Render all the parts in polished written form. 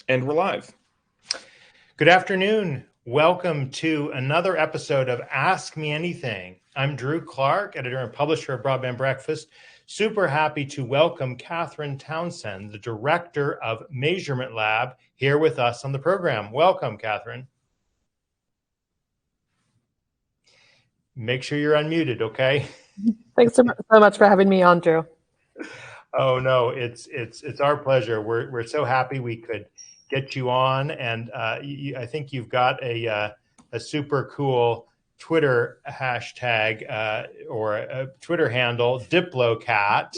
And we're live. Good afternoon. Welcome to another episode of Ask Me Anything. I'm Drew Clark, editor and publisher of Broadband Breakfast. Super happy to welcome Katherine Townsend, the director of Measurement Lab, here with us on the program. Welcome, Katherine. Make sure you're unmuted, okay? Thanks so much for having me on, Drew. Oh no, it's our pleasure. We're so happy we could get you on, and I think you've got a super cool Twitter hashtag or a Twitter handle, DiploCat.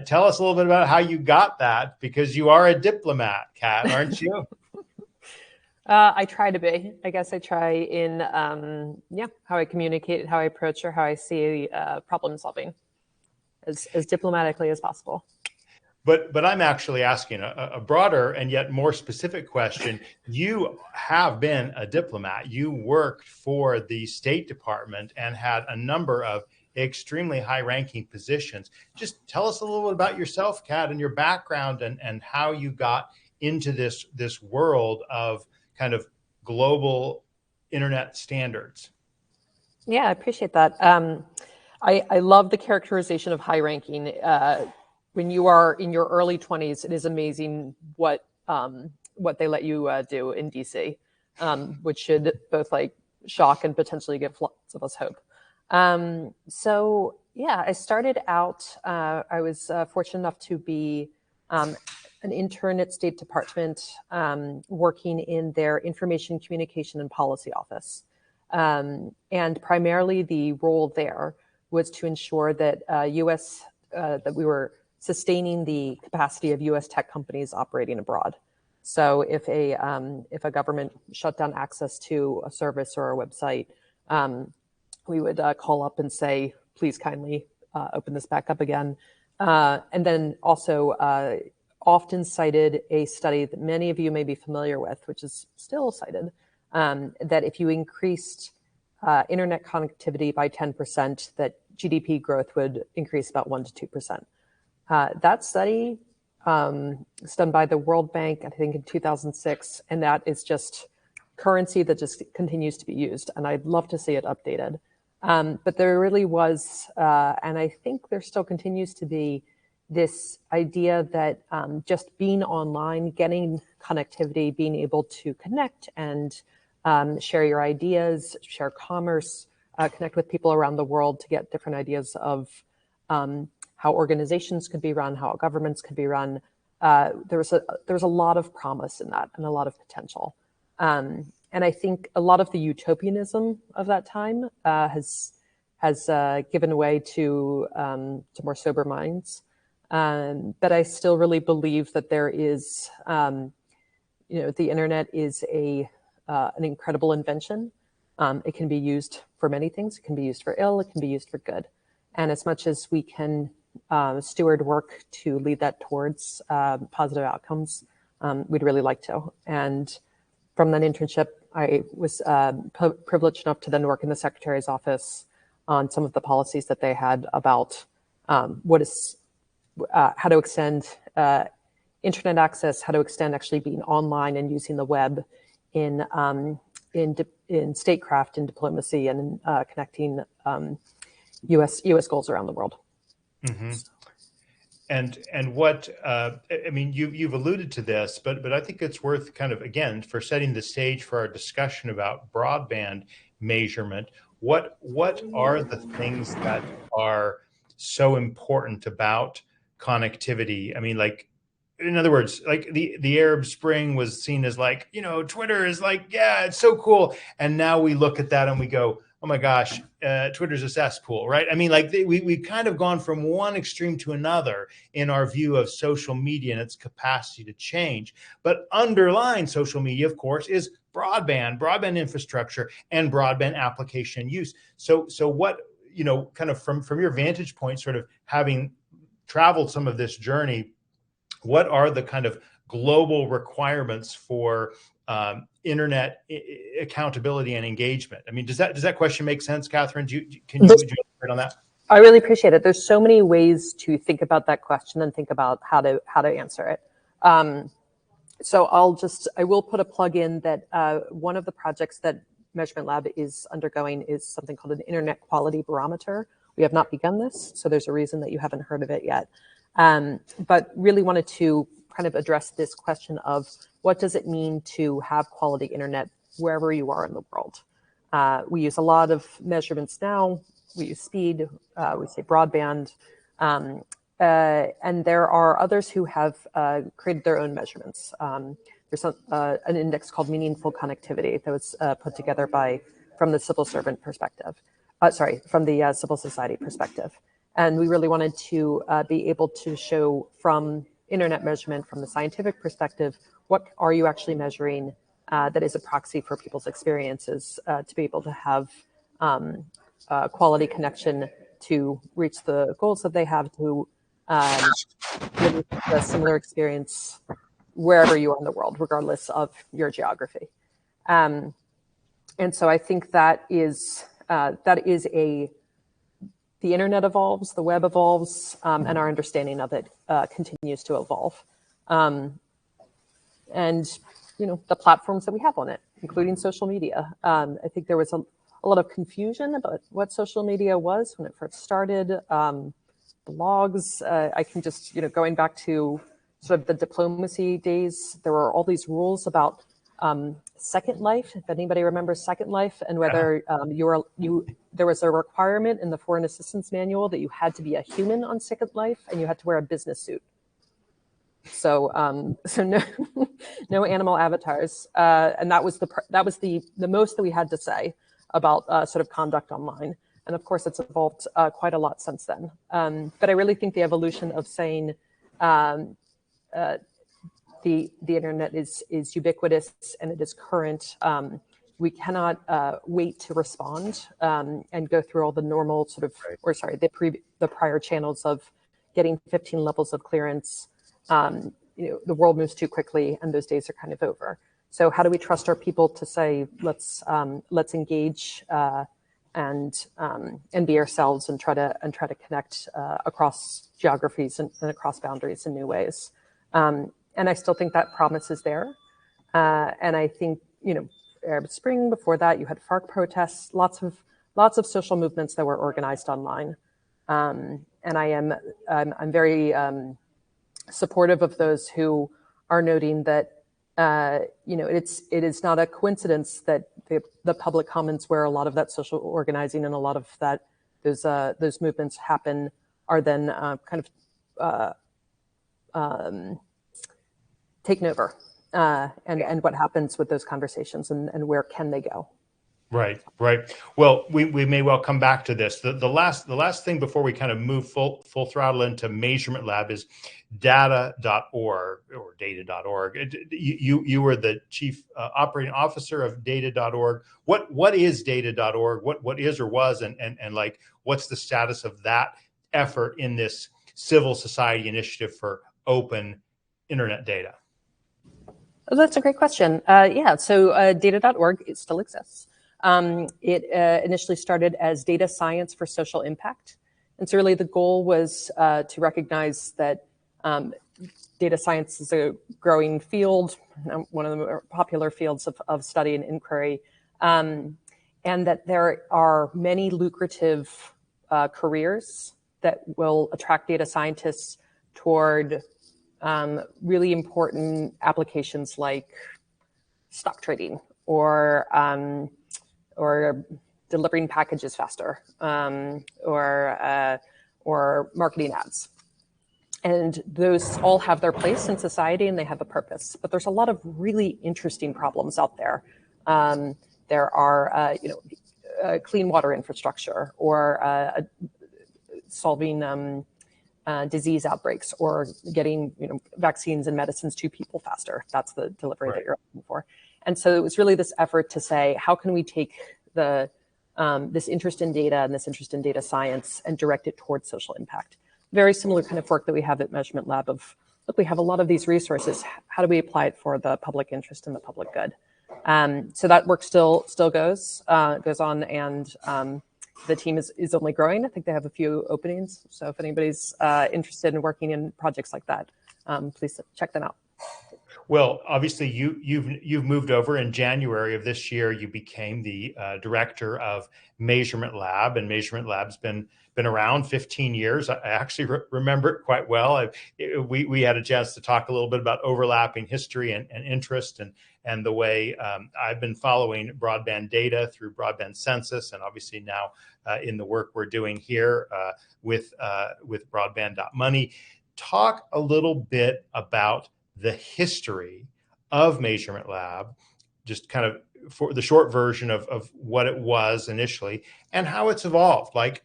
Tell us a little bit about how you got that, because you are a diplomat, Kat, aren't you? I try to be. I guess I try in how I communicate, how I approach, or how I see problem solving as diplomatically as possible. But I'm actually asking a broader and yet more specific question. You have been a diplomat. You worked for the State Department and had a number of extremely high-ranking positions. Just tell us a little bit about yourself, Kat, and your background and how you got into this world of kind of global internet standards. Yeah, I appreciate that. I love the characterization of high-ranking. When you are in your early 20s, it is amazing what they let you do in DC, which should both shock and potentially give lots of us hope. So yeah, I started out. I was fortunate enough to be an intern at State Department, working in their Information Communication and Policy Office, and primarily the role there was to ensure that that we were sustaining the capacity of U.S. tech companies operating abroad. So if a government shut down access to a service or a website, we would call up and say, please kindly open this back up again. And then also often cited a study that many of you may be familiar with, which is still cited, that if you increased internet connectivity by 10%, that GDP growth would increase about 1% to 2%. That study was done by the World Bank, I think in 2006, and that is just currency that just continues to be used, and I'd love to see it updated. But there really was, and I think there still continues to be, this idea that just being online, getting connectivity, being able to connect and share your ideas, share commerce, connect with people around the world to get different ideas of how organizations could be run, how governments could be run. There was a lot of promise in that and a lot of potential. And I think a lot of the utopianism of that time has given way to more sober minds. But I still really believe that there is, the internet is an incredible invention. It can be used for many things. It can be used for ill. It can be used for good. And as much as we can steward work to lead that towards positive outcomes, we'd really like to. And from that internship, I was privileged enough to then work in the Secretary's office on some of the policies that they had about how to extend internet access, how to extend actually being online and using the web in statecraft and diplomacy and connecting U.S. goals around the world. Mm-hmm. And what you've alluded to this, but I think it's worth kind of, again, for setting the stage for our discussion about broadband measurement. What are the things that are so important about connectivity? I mean, in other words, the Arab Spring was seen as Twitter is it's so cool, and now we look at that and we go, oh my gosh, Twitter's a cesspool, right? I mean, we've kind of gone from one extreme to another in our view of social media and its capacity to change. But underlying social media, of course, is broadband infrastructure, and broadband application use. So what, kind of from your vantage point, sort of having traveled some of this journey, what are the kind of global requirements for internet accountability and engagement? I mean, does that question make sense, Katherine? Would you elaborate on that? I really appreciate it. There's so many ways to think about that question and think about how to answer it. So I will put a plug in that one of the projects that Measurement Lab is undergoing is something called an Internet Quality Barometer. We have not begun this, so there's a reason that you haven't heard of it yet. But really wanted to kind of address this question of what does it mean to have quality internet wherever you are in the world. We use a lot of measurements now. We use speed, we say broadband, and there are others who have created their own measurements. There's an index called Meaningful Connectivity that was put together from the civil servant perspective. From the civil society perspective. And we really wanted to be able to show from internet measurement, from the scientific perspective, what are you actually measuring that is a proxy for people's experiences to be able to have quality connection to reach the goals that they have to live a similar experience wherever you are in the world, regardless of your geography. And so I think that is the internet evolves, the web evolves, and our understanding of it continues to evolve. And the platforms that we have on it, including social media. I think there was a lot of confusion about what social media was when it first started. Blogs, I can just, going back to sort of the diplomacy days, there were all these rules about Second Life, if anybody remembers Second Life, and whether there was a requirement in the Foreign Assistance Manual that you had to be a human on Second Life and you had to wear a business suit. So no animal avatars, and that was the most that we had to say about sort of conduct online. And of course, it's evolved quite a lot since then. But I really think the evolution of saying the internet is ubiquitous and it is current. We cannot wait to respond and go through all the normal sort of, the prior channels of getting 15 levels of clearance. The world moves too quickly, and those days are kind of over. So how do we trust our people to say, let's engage and be ourselves and try to connect across geographies and across boundaries in new ways. And I still think that promise is there. And I think, Arab Spring, before that, you had FARC protests, lots of social movements that were organized online. And I'm very supportive of those who are noting that, it is not a coincidence that the public commons where a lot of that social organizing and a lot of those movements happen are then taken over, and what happens with those conversations and where can they go? Right. Well, we may well come back to this. The last thing before we kind of move full throttle into Measurement Lab is data.org or data.org. You were the chief operating officer of data.org. What is data.org? What is or was and like what's the status of that effort in this civil society initiative for open internet data? Oh, that's a great question. So data.org, it still exists. It initially started as data science for social impact. And so really the goal was to recognize that data science is a growing field, one of the more popular fields of study and inquiry, and that there are many lucrative careers that will attract data scientists toward really important applications like stock trading or delivering packages faster, or marketing ads. And those all have their place in society and they have a purpose. But there's a lot of really interesting problems out there. There are, clean water infrastructure or solving disease outbreaks or getting vaccines and medicines to people faster. That's the delivery that you're looking for. And so it was really this effort to say, how can we take this interest in data and this interest in data science and direct it towards social impact? Very similar kind of work that we have at Measurement Lab of, look, we have a lot of these resources. How do we apply it for the public interest and the public good? So that work still goes on, and the team is only growing. I think they have a few openings. So if anybody's interested in working in projects like that, please check them out. Well, obviously, you've moved over in January of this year. You became the director of Measurement Lab, and Measurement Lab's been around 15 years. I actually remember it quite well. We had a chance to talk a little bit about overlapping history and interest, and the way I've been following broadband data through broadband census, and obviously now in the work we're doing here with broadband.money. Talk a little bit about the history of Measurement Lab, just kind of for the short version of what it was initially and how it's evolved. Like,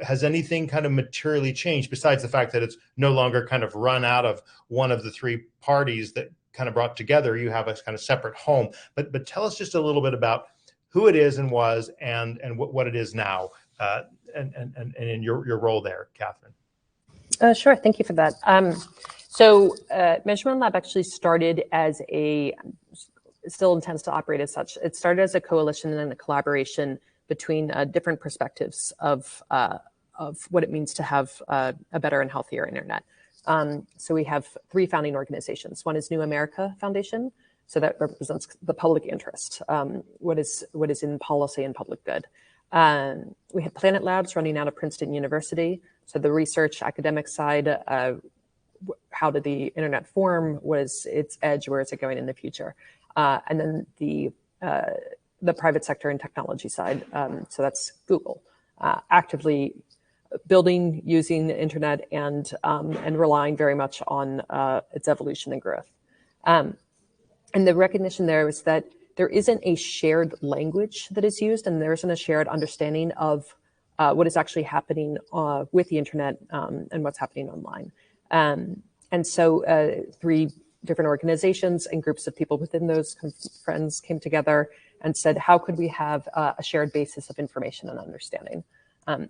has anything kind of materially changed besides the fact that it's no longer kind of run out of one of the three parties that kind of brought together? You have a kind of separate home, but tell us just a little bit about who it is and was, and what it is now, and in your role there, Katherine. Sure, thank you for that. So Measurement Lab actually started as it still intends to operate as such. It started as a coalition and a collaboration between different perspectives of what it means to have a better and healthier internet. So we have three founding organizations. One is New America Foundation, so that represents the public interest, what is in policy and public good. We had Planet Labs running out of Princeton University, so the research academic side. How did the internet form? What is its edge? Where is it going in the future? And then the private sector and technology side. So that's Google, actively building, using the internet, and relying very much on its evolution and growth. And the recognition there is that there isn't a shared language that is used, and there isn't a shared understanding of what is actually happening with the internet and what's happening online. And so three different organizations and groups of people within those friends came together and said, how could we have a shared basis of information and understanding?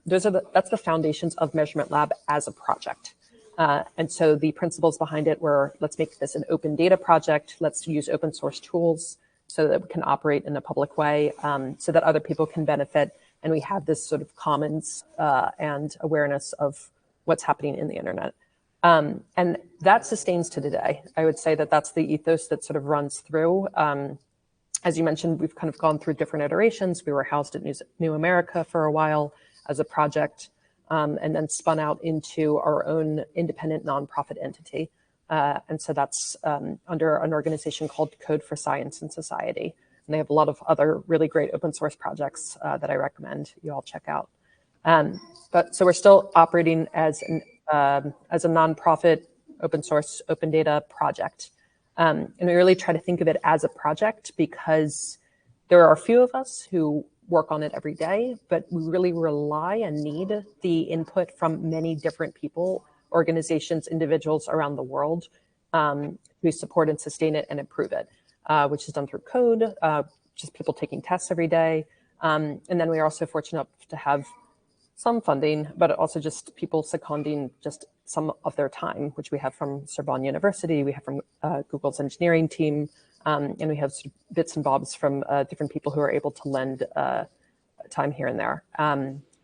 That's the foundations of Measurement Lab as a project. And so the principles behind it were, let's make this an open data project. Let's use open source tools so that we can operate in a public way, so that other people can benefit. And we have this sort of commons and awareness of what's happening in the internet. And that sustains to today. I would say that that's the ethos that sort of runs through. As you mentioned, we've kind of gone through different iterations. We were housed at New America for a while as a project, and then spun out into our own independent nonprofit entity. And so that's under an organization called Code for Science and Society. And they have a lot of other really great open source projects that I recommend you all check out. But so we're still operating as a nonprofit, open source, open data project. And we really try to think of it as a project because there are a few of us who work on it every day, but we really rely and need the input from many different people, organizations, individuals around the world who support and sustain it and improve it, which is done through code, just people taking tests every day. And then we are also fortunate to have some funding, but also just people seconding just some of their time, which we have from Sorbonne University, we have from Google's engineering team, and we have sort of bits and bobs from different people who are able to lend time here and there.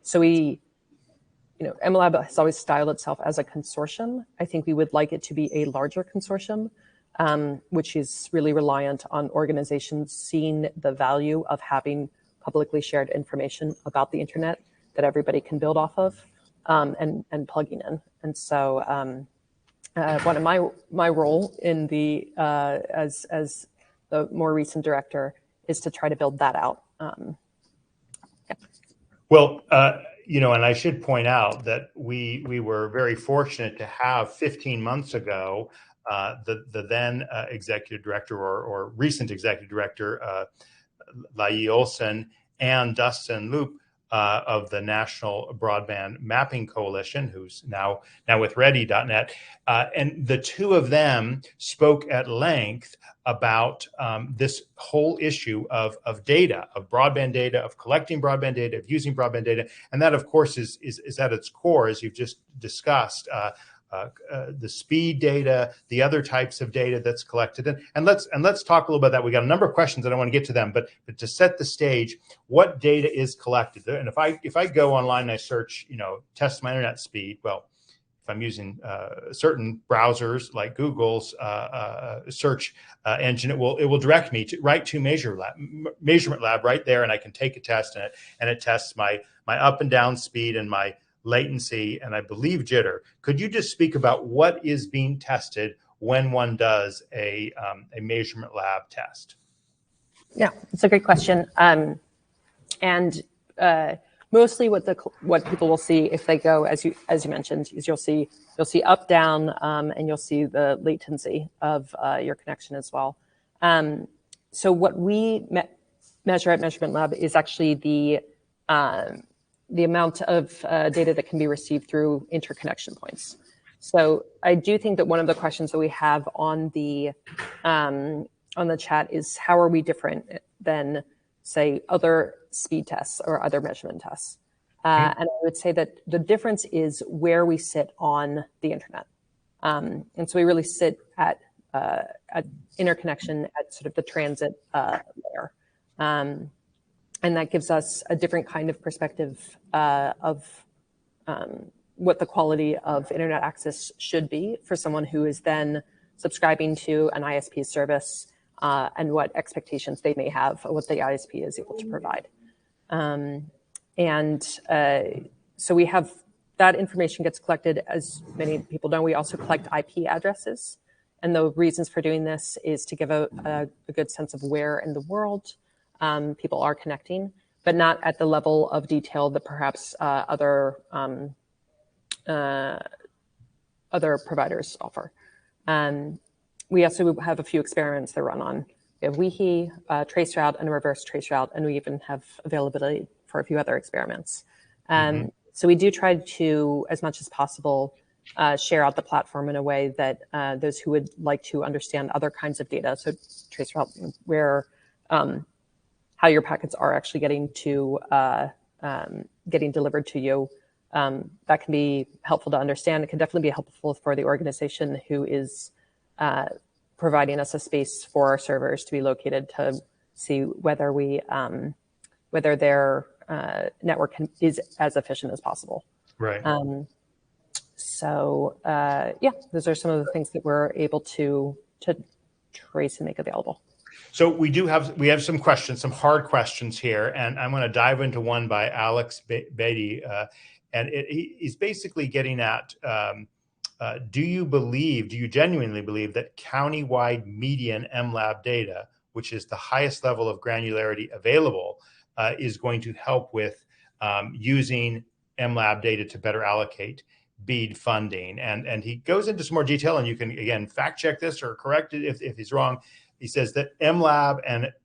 So we, MLab has always styled itself as a consortium. I think we would like it to be a larger consortium, which is really reliant on organizations seeing the value of having publicly shared information about the internet that everybody can build off of, and plugging in. And so one of my role in the as the more recent director is to try to build that out. Yeah. Well, and I should point out that we were very fortunate to have 15 months ago the then executive director or recent executive director, Lai Olsen, and Dustin Loop of the National Broadband Mapping Coalition, who's now with Ready.net. And the two of them spoke at length about this whole issue of data, of broadband data, of collecting broadband data, of using broadband data. And that, of course, is at its core, as you've just discussed, the speed data, the other types of data that's collected. And let's talk a little bit about that. We got a number of questions that I want to get to them, but to set the stage, what data is collected? And if I go online and I search, test my internet speed, well, if I'm using certain browsers like Google's search engine, it will direct me right to measurement lab right there, and I can take a test, and it tests my up and down speed and my latency, and I believe jitter. Could you just speak about what is being tested when one does a measurement lab test? Yeah, it's a great question. And mostly what people will see if they go, as you mentioned, is you'll see up, down, and you'll see the latency of your connection as well. So what we measure at Measurement Lab is actually the amount of data that can be received through interconnection points. So I do think that one of the questions that we have on the chat is, how are we different than, say, other speed tests or other measurement tests? And I would say that the difference is where we sit on the internet. And so we really sit at interconnection at sort of the transit layer. And that gives us a different kind of perspective of what the quality of internet access should be for someone who is then subscribing to an ISP service, and what expectations they may have of what the ISP is able to provide. So we have that information gets collected. As many people know, we also collect IP addresses. And the reasons for doing this is to give a good sense of where in the world people are connecting, but not at the level of detail that perhaps other providers offer. We also have a few experiments that run on. We have WeHe, traceroute, and a reverse traceroute, and we even have availability for a few other experiments. So we do try to, as much as possible, share out the platform in a way that those who would like to understand other kinds of data, so traceroute, where how your packets are actually getting delivered to you, that can be helpful to understand. It can definitely be helpful for the organization who is providing us a space for our servers to be located to see whether their network is as efficient as possible. Right. Yeah, those are some of the things that we're able to trace and make available. So we have some questions, some hard questions here, and I'm going to dive into one by Alex Beatty, and he's basically getting at, do you genuinely believe that county-wide median MLab data, which is the highest level of granularity available, is going to help with using MLab data to better allocate BEAD funding? And he goes into some more detail, and you can, again, fact check this or correct it if he's wrong. He says that MLab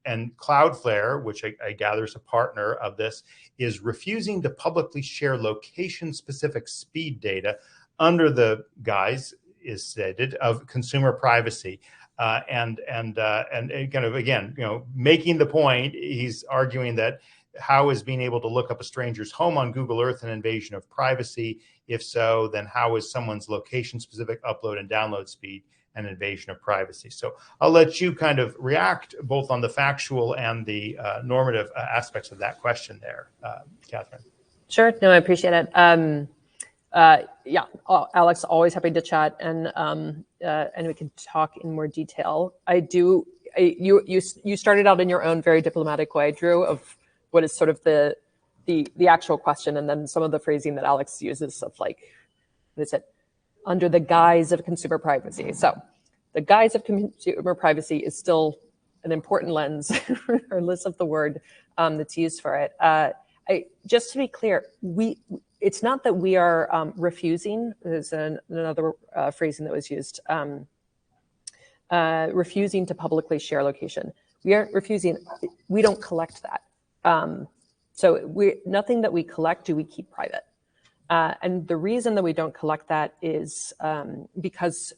and Cloudflare, which I gather is a partner of this, is refusing to publicly share location-specific speed data under the guise, is stated, of consumer privacy. And kind of, again, making the point, he's arguing that how is being able to look up a stranger's home on Google Earth an invasion of privacy? If so, then how is someone's location-specific upload and download speed an invasion of privacy? So I'll let you kind of react both on the factual and the normative aspects of that question there, Katherine. Sure. No, I appreciate it. Yeah, Alex, always happy to chat, and we can talk in more detail. You started out in your own very diplomatic way, Drew, of what is sort of the actual question, and then some of the phrasing that Alex uses of, like, what is it? Under the guise of consumer privacy. So the guise of consumer privacy is still an important lens, regardless of the word that's used for it. Just to be clear, it's not that we are refusing, there's another phrasing that was used, refusing to publicly share location. We aren't refusing, we don't collect that. So nothing that we collect do we keep private. And the reason that we don't collect that is because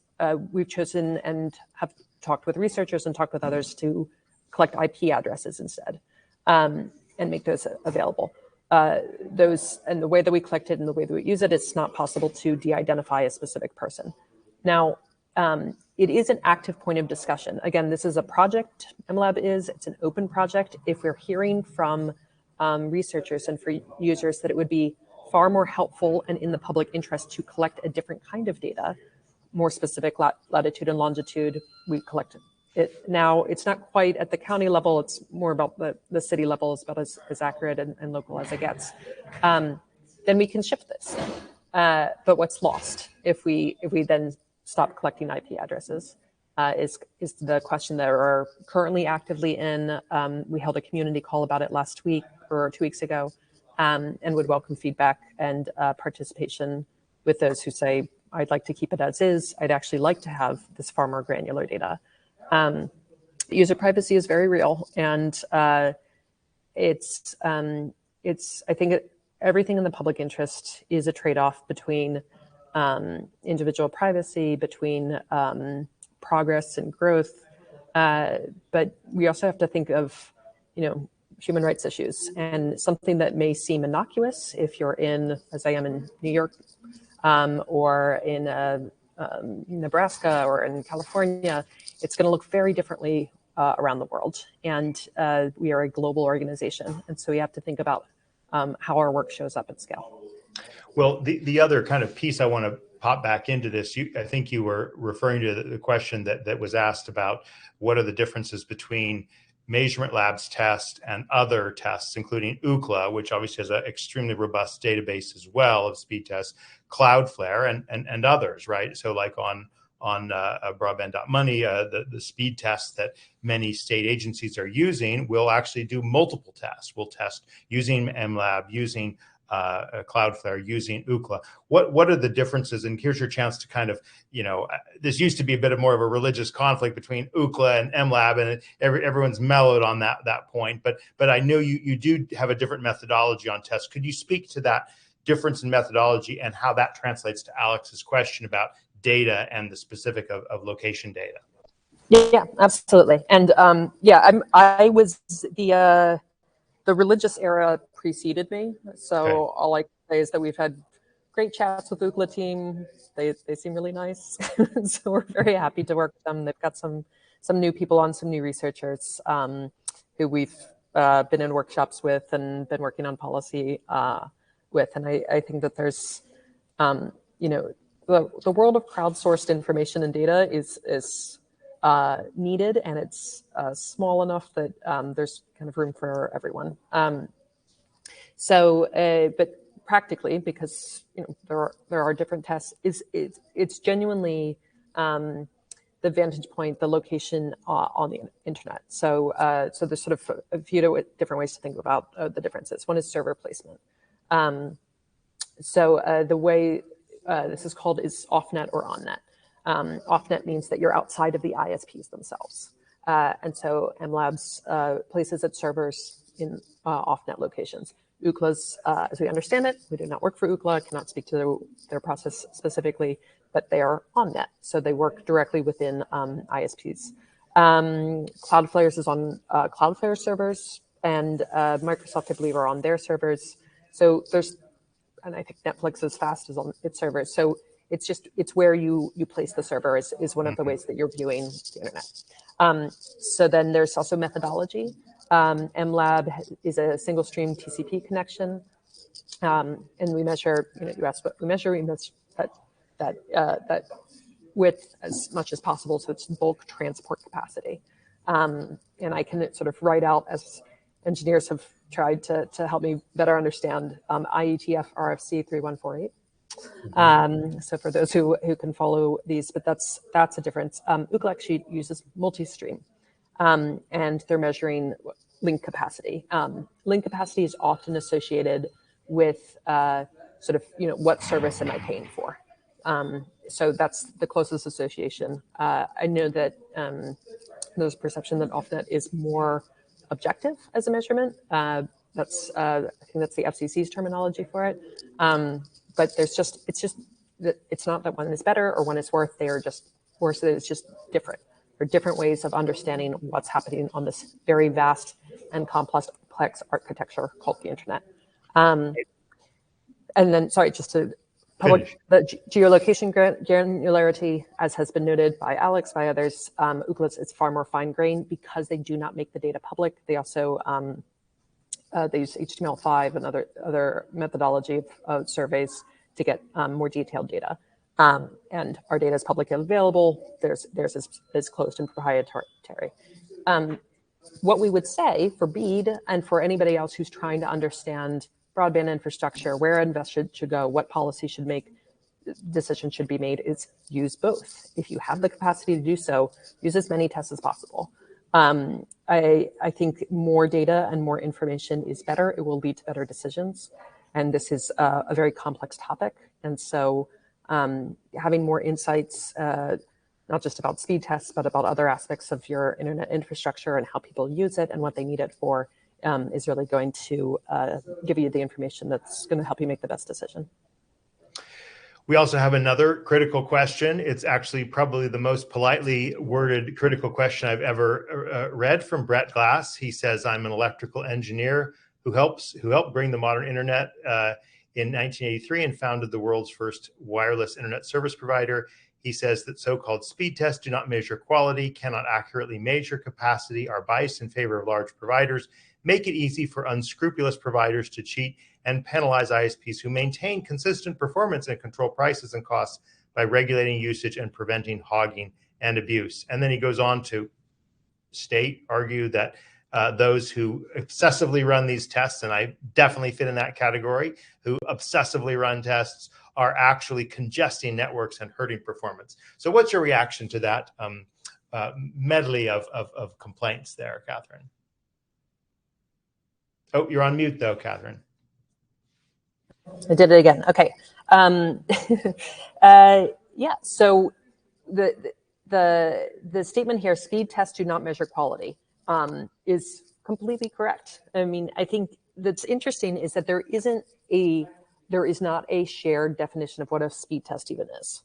we've chosen and have talked with researchers and talked with others to collect IP addresses instead, and make those available. And the way that we collect it and the way that we use it, it's not possible to de-identify a specific person. Now, it is an active point of discussion. Again, this is a project, MLab it's an open project. If we're hearing from researchers and for users that it would be far more helpful and in the public interest to collect a different kind of data, more specific latitude and longitude. We collect it now. It's not quite at the county level. It's more about the city level. It's about as accurate and local as it gets. Then we can shift this. But what's lost if we then stop collecting IP addresses is the question that we're currently actively in. We held a community call about it last week or 2 weeks ago, and would welcome feedback and participation with those who say, I'd like to keep it as is. I'd actually like to have this far more granular data. User privacy is very real, and it's I think everything in the public interest is a trade-off between individual privacy, between progress and growth, but we also have to think of, human rights issues, and something that may seem innocuous if you're in, as I am in New York, or in Nebraska or in California, it's going to look very differently around the world. And we are a global organization, and so we have to think about how our work shows up at scale. Well, the other kind of piece I want to pop back into this, I think you were referring to the question that was asked about what are the differences between Measurement Labs test and other tests, including Ookla, which obviously has an extremely robust database as well of speed tests, Cloudflare, and others, right? So like on broadband.money, the speed tests that many state agencies are using will actually do multiple tests. We'll test using MLab, using Cloudflare, using Ookla. What are the differences? And here's your chance to kind of, this used to be a bit of more of a religious conflict between Ookla and MLab, and everyone's mellowed on that point. But I know you do have a different methodology on tests. Could you speak to that difference in methodology and how that translates to Alex's question about data and the specific of location data? Yeah, absolutely. And I was the religious era preceded me. So okay. All I can say is that we've had great chats with Ookla team. They seem really nice. So we're very happy to work with them. They've got some new people on, some new researchers who we've been in workshops with and been working on policy with. And I think that there's, the world of crowdsourced information and data is needed, and it's small enough that there's kind of room for everyone. But practically, because there are different tests, it's genuinely the vantage point, the location on the internet. So there's sort of a few different ways to think about the differences. One is server placement. The way this is called is off-net or on-net. Off-net means that you're outside of the ISPs themselves. And so MLabs places its servers in off-net locations. Ookla's, as we understand it, we do not work for Ookla, cannot speak to their process specifically, but they are on-net. So they work directly within ISPs. Cloudflare's is on Cloudflare servers, and Microsoft, I believe, are on their servers. So and I think Netflix is fast is on its servers. So it's where you place the server is one of the ways that you're viewing the internet. So then there's also methodology. MLab is a single stream TCP connection. And we measure, you asked what we measure that width as much as possible. So it's bulk transport capacity. And I can sort of write out, as engineers have tried to help me better understand, IETF RFC 3148. So for those who can follow these, but that's a difference. Ookla actually uses multi-stream, and they're measuring link capacity. Link capacity is often associated with sort of, what service am I paying for? So that's the closest association. I know that there's perception that off-net is more objective as a measurement. I think that's the FCC's terminology for it. But it's not that one is better or one is worse. They are just worse. It's just different. There are different ways of understanding what's happening on this very vast and complex architecture called the internet. And then, sorry, just to public, the geolocation granularity, as has been noted by Alex, by others, Ookla, it's far more fine grained because they do not make the data public. They also they use HTML5 and other methodology of surveys to get more detailed data. And our data is publicly available. Theirs is closed and proprietary. What we would say for BEAD and for anybody else who's trying to understand broadband infrastructure, where investment should go, what policy should make, decisions should be made, is use both. If you have the capacity to do so, use as many tests as possible. I think more data and more information is better. It will lead to better decisions. And this is a very complex topic. And so having more insights, not just about speed tests, but about other aspects of your internet infrastructure and how people use it and what they need it for, is really going to give you the information that's going to help you make the best decision. We also have another critical question. It's actually probably the most politely worded critical question I've ever read from Brett Glass. He says, I'm an electrical engineer who helped bring the modern internet in 1983 and founded the world's first wireless internet service provider. He says that so-called speed tests do not measure quality, cannot accurately measure capacity, are biased in favor of large providers, make it easy for unscrupulous providers to cheat, and penalize ISPs who maintain consistent performance and control prices and costs by regulating usage and preventing hogging and abuse. And then he goes on to argue that those who obsessively run these tests, and I definitely fit in that category, who obsessively run tests are actually congesting networks and hurting performance. So what's your reaction to that medley of complaints there, Katherine? Oh, you're on mute though, Katherine. I did it again. Okay. Yeah. So the statement here, speed tests do not measure quality, is completely correct. I mean, I think that's interesting is that there is not a shared definition of what a speed test even is,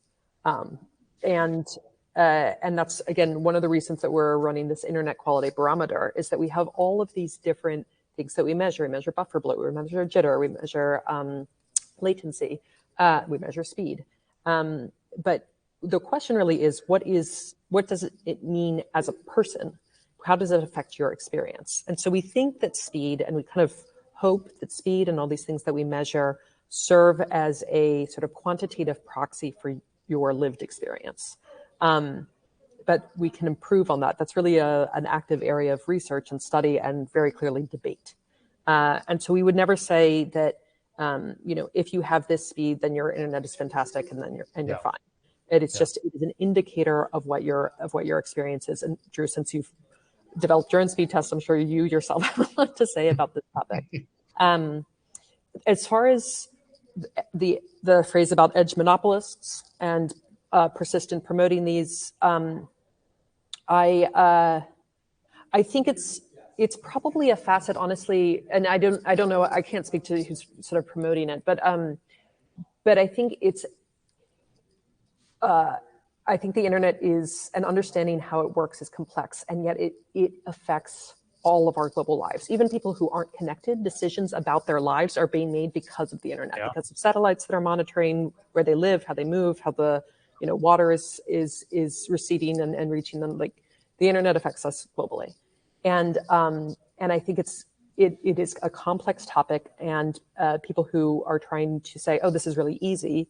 and that's again one of the reasons that we're running this internet quality barometer, is that we have all of these different things that we measure. We measure buffer bloat, we measure jitter, we measure latency, we measure speed. But the question really is, what does it mean as a person? How does it affect your experience? And so we think that speed, and we kind of hope that speed and all these things that we measure serve as a sort of quantitative proxy for your lived experience. But we can improve on that. That's really an active area of research and study and very clearly debate. And so we would never say that, if you have this speed, then your internet is fantastic and then you're fine. It is just, it is an indicator of what your experience is. And Drew, since you've developed your own speed test, I'm sure you yourself have a lot to say about this topic. As far as the phrase about edge monopolists and persistent promoting these, I think it's probably a facet, honestly, and I don't know, I can't speak to who's sort of promoting it, but I think I think the internet is, and understanding how it works is complex, and yet it affects all of our global lives. Even people who aren't connected, decisions about their lives are being made because of the internet, because of satellites that are monitoring where they live, how they move, how the water is receding and reaching them. Like, the internet affects us globally, and I think it is a complex topic, and people who are trying to say, oh, this is really easy,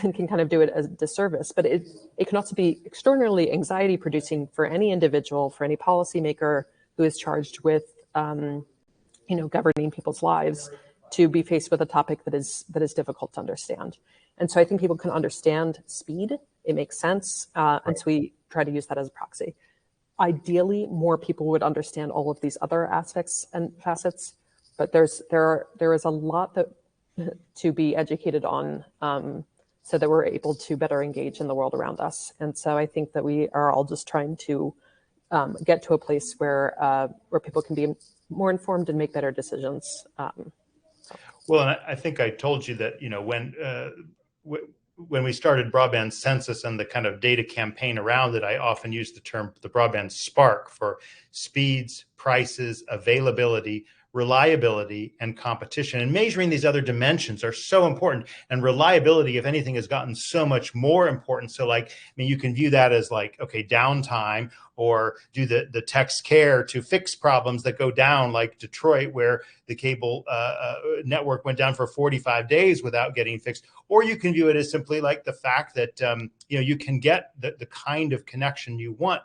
can kind of do it as a disservice. But it can also be extraordinarily anxiety producing for any individual, for any policymaker who is charged with governing people's lives, to be faced with a topic that is difficult to understand. And so I think people can understand speed. It makes sense. And so we try to use that as a proxy. Ideally, more people would understand all of these other aspects and facets, but there is a lot that to be educated on, so that we're able to better engage in the world around us. And so I think that we are all just trying to get to a place where people can be more informed and make better decisions. Well, and I think I told you that, when we started broadband census and the kind of data campaign around it, I often use the term the broadband spark for speeds, prices, availability, reliability, and competition. And measuring these other dimensions are so important. And reliability, if anything, has gotten so much more important. So like, I mean, you can view that as like, okay, downtime, or do the techs care to fix problems that go down, like Detroit, where the cable network went down for 45 days without getting fixed. Or you can view it as simply like the fact that you can get the kind of connection you want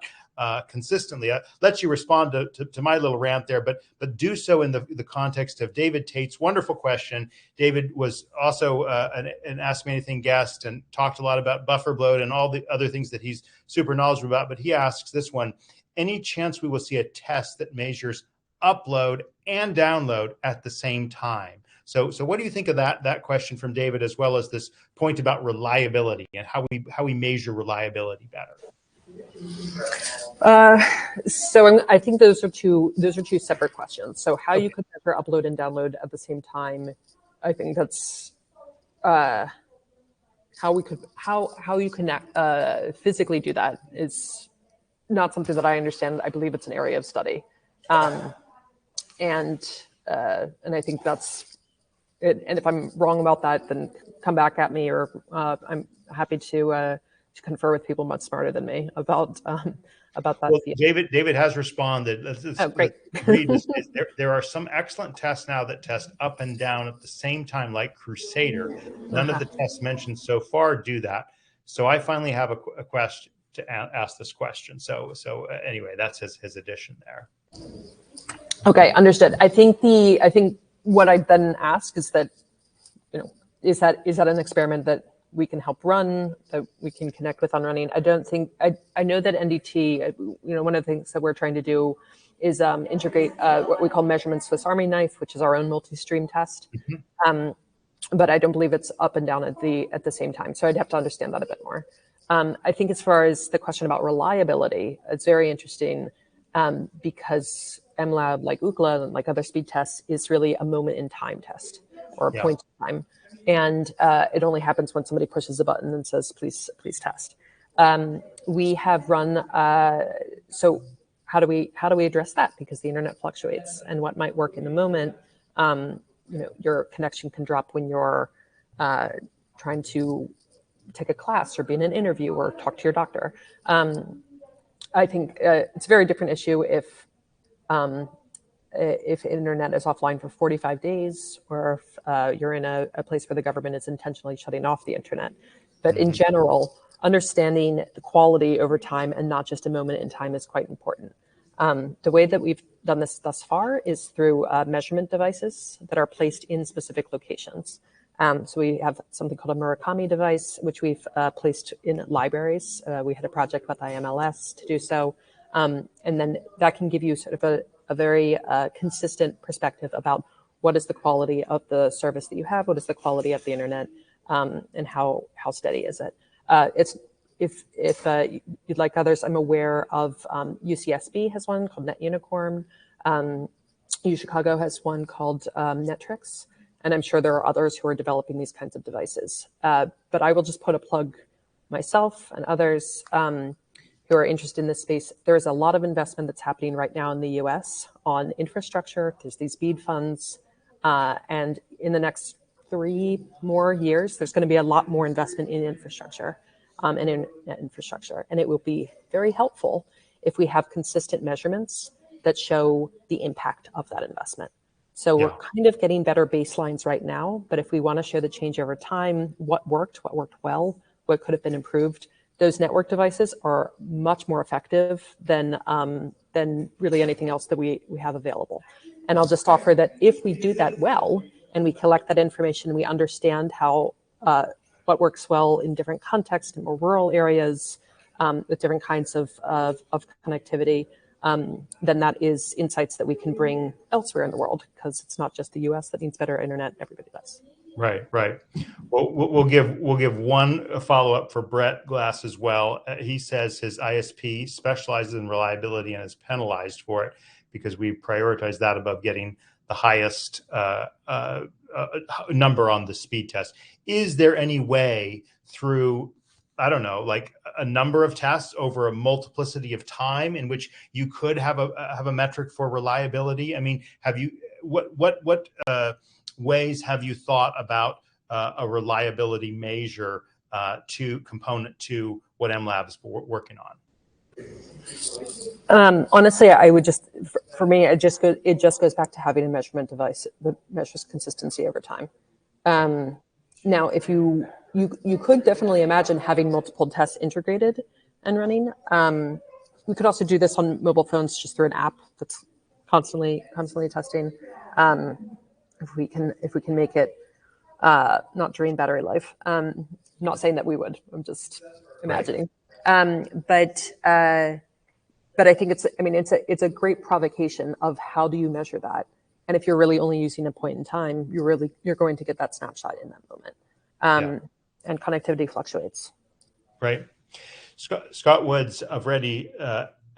consistently. Let you respond to my little rant there, but do so in the context of David Tate's wonderful question. David was also an Ask Me Anything guest and talked a lot about buffer bloat and all the other things that he's super knowledgeable about. But he asks this one: any chance we will see a test that measures upload and download at the same time? So what do you think of that question from David, as well as this point about reliability and how we measure reliability better? So I think those are two separate questions. So how you could measure upload and download at the same time, I think that's how you can physically do that is not something that I understand. I believe it's an area of study, and I think that's it. And if I'm wrong about that, then come back at me, or I'm happy to confer with people much smarter than me about that. Well, David has responded. Great. There are some excellent tests now that test up and down at the same time, like Crusader. None of the tests mentioned so far do that. So I finally have a question to ask this question. So anyway, that's his addition there. Okay, understood. I think what I then ask is that, is that an experiment that we can help run, that we can connect with on running? I don't think, I know that NDT, one of the things that we're trying to do is integrate what we call measurement Swiss Army knife, which is our own multi-stream test. Mm-hmm. But I don't believe it's up and down at the same time. So I'd have to understand that a bit more. I think as far as the question about reliability, it's very interesting because MLab, like Ookla, and like other speed tests, is really a moment in time test, or a point in time. And it only happens when somebody pushes a button and says, please test. We have run, so how do we address that? Because the internet fluctuates, and what might work in the moment, your connection can drop when you're trying to take a class or be in an interview or talk to your doctor. I think it's a very different issue if internet is offline for 45 days, or if you're in a place where the government is intentionally shutting off the internet. But in general, understanding the quality over time and not just a moment in time is quite important. The way that we've done this thus far is through measurement devices that are placed in specific locations. So we have something called a Murakami device, which we've placed in libraries. We had a project with IMLS to do so. And then that can give you sort of a very consistent perspective about what is the quality of the service that you have, what is the quality of the internet, and how steady is it. If you'd like others, I'm aware of UCSB has one called Net Unicorn. UChicago has one called Netrix. And I'm sure there are others who are developing these kinds of devices. But I will just put a plug myself and others who are interested in this space. There is a lot of investment that's happening right now in the US on infrastructure. There's these BEAD funds. And in the next 3 more years, there's going to be a lot more investment in infrastructure and internet infrastructure. And it will be very helpful if we have consistent measurements that show the impact of that investment. So we're kind of getting better baselines right now, but if we want to show the change over time, what worked well, what could have been improved, those network devices are much more effective than really anything else that we have available. And I'll just offer that if we do that well, and we collect that information, we understand how what works well in different contexts, in more rural areas, with different kinds of connectivity, then that is insights that we can bring elsewhere in the world, because it's not just the U.S. that needs better internet; everybody does. Right. Well, we'll give one follow-up for Brett Glass as well. He says his ISP specializes in reliability and is penalized for it because we prioritize that above getting the highest number on the speed test. Is there any way through I don't know, like a number of tests over a multiplicity of time in which you could have a metric for reliability? I mean, have you what ways have you thought about a reliability measure to component to what MLab's working on? Honestly, I would just, for me, it just goes back to having a measurement device that measures consistency over time. Now, if you could definitely imagine having multiple tests integrated and running. We could also do this on mobile phones just through an app that's constantly testing. If we can make it not drain battery life. Not saying that we would. I'm just imagining. Right. But I think it's a great provocation of how do you measure that. And if you're really only using a point in time, you're going to get that snapshot in that moment. And connectivity fluctuates. Right. Scott Woods of Ready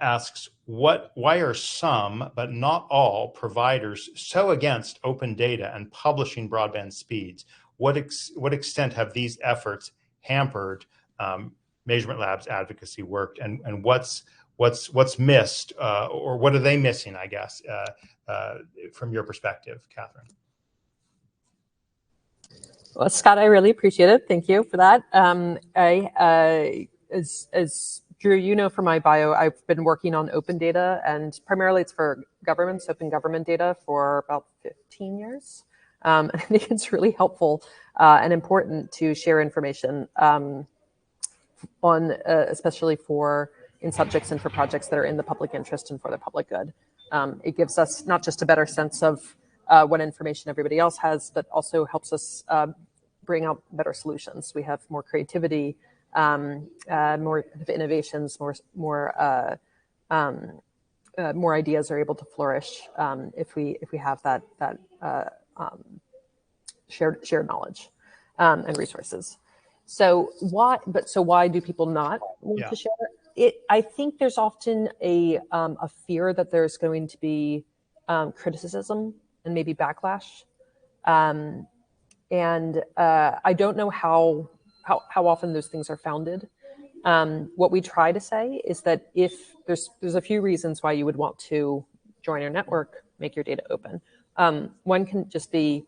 asks, why are some, but not all, providers so against open data and publishing broadband speeds? What extent have these efforts hampered Measurement Lab's advocacy work, and what's missed, or what are they missing, I guess, from your perspective, Katherine? Well, Scott, I really appreciate it. Thank you for that. As Drew, you know from my bio, I've been working on open data, and primarily it's for governments, open government data, for about 15 years. I think it's really helpful and important to share information on, especially in subjects and for projects that are in the public interest and for the public good. It gives us not just a better sense of what information everybody else has, but also helps us bring out better solutions. We have more creativity, more innovations, more ideas are able to flourish if we have that shared knowledge and resources. So why do people not want to share it? I think there's often a fear that there's going to be criticism and maybe backlash. And I don't know how often those things are founded. What we try to say is that if there's a few reasons why you would want to join our network, make your data open. One can just be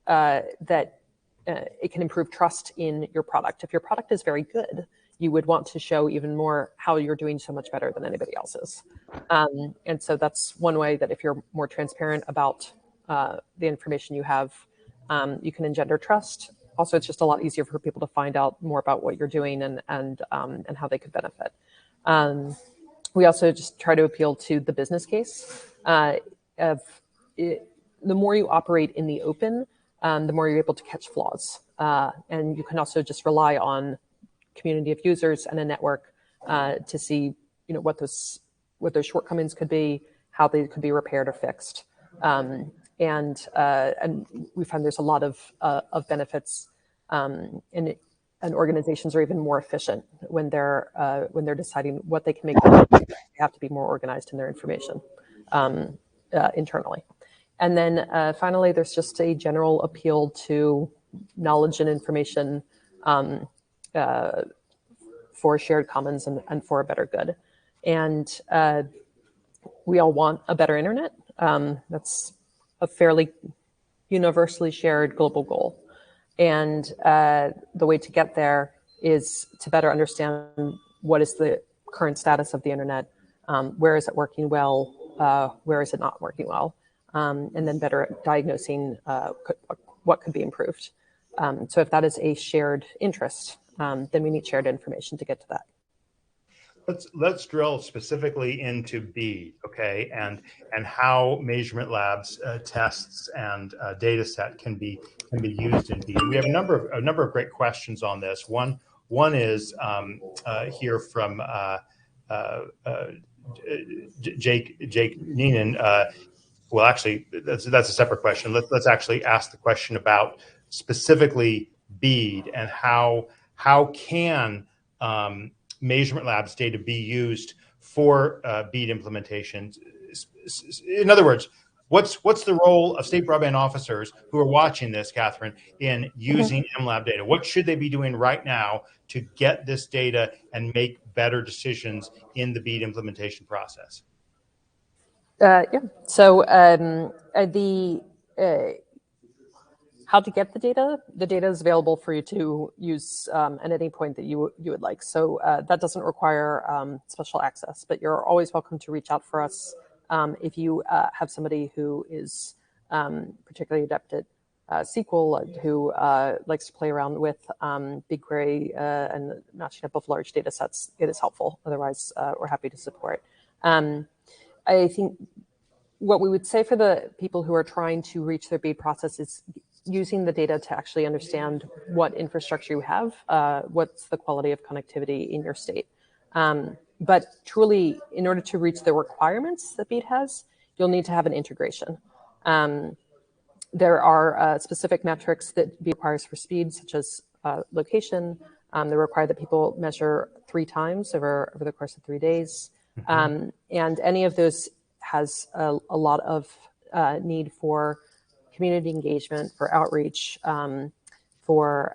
that it can improve trust in your product. If your product is very good, you would want to show even more how you're doing so much better than anybody else's. And so that's one way that if you're more transparent about the information you have, you can engender trust. Also, it's just a lot easier for people to find out more about what you're doing and how they could benefit. We also just try to appeal to the business case. The more you operate in the open, the more you're able to catch flaws. And you can also just rely on community of users and a network to see, what those shortcomings could be, how they could be repaired or fixed. And we find there's a lot of benefits, and organizations are even more efficient when they're deciding what they can make better. They have to be more organized in their information internally. And then finally, there's just a general appeal to knowledge and information for shared commons and for a better good. And we all want a better internet. That's a fairly universally shared global goal. And the way to get there is to better understand what is the current status of the internet, where is it working well, where is it not working well, and then better at diagnosing what could be improved. So if that is a shared interest, then we need shared information to get to that. Let's drill specifically into BEAD, okay, and how Measurement Labs tests and data set can be used in BEAD. We have a number of great questions on this. One is here from Jake Neenan. Well, actually, that's a separate question. Let's actually ask the question about specifically BEAD and how can Measurement Labs data be used for BEAD implementations. In other words, What's the role of state broadband officers who are watching this, Catherine, in using MLab data? What should they be doing right now to get this data and make better decisions in the BEAD implementation process? Yeah. So the how to get the data. The data is available for you to use at any point that you would like. So that doesn't require special access, but you're always welcome to reach out for us if you have somebody who is particularly adept at SQL, who likes to play around with BigQuery and matching up of large data sets. It is helpful. Otherwise, we're happy to support. I think what we would say for the people who are trying to reach their BEAD process is using the data to actually understand what infrastructure you have, what's the quality of connectivity in your state. But truly, in order to reach the requirements that BEAD has, you'll need to have an integration. There are specific metrics that BEAD requires for speed, such as location. They require that people measure 3 times over the course of 3 days. And any of those has a lot of need for community engagement, for outreach, for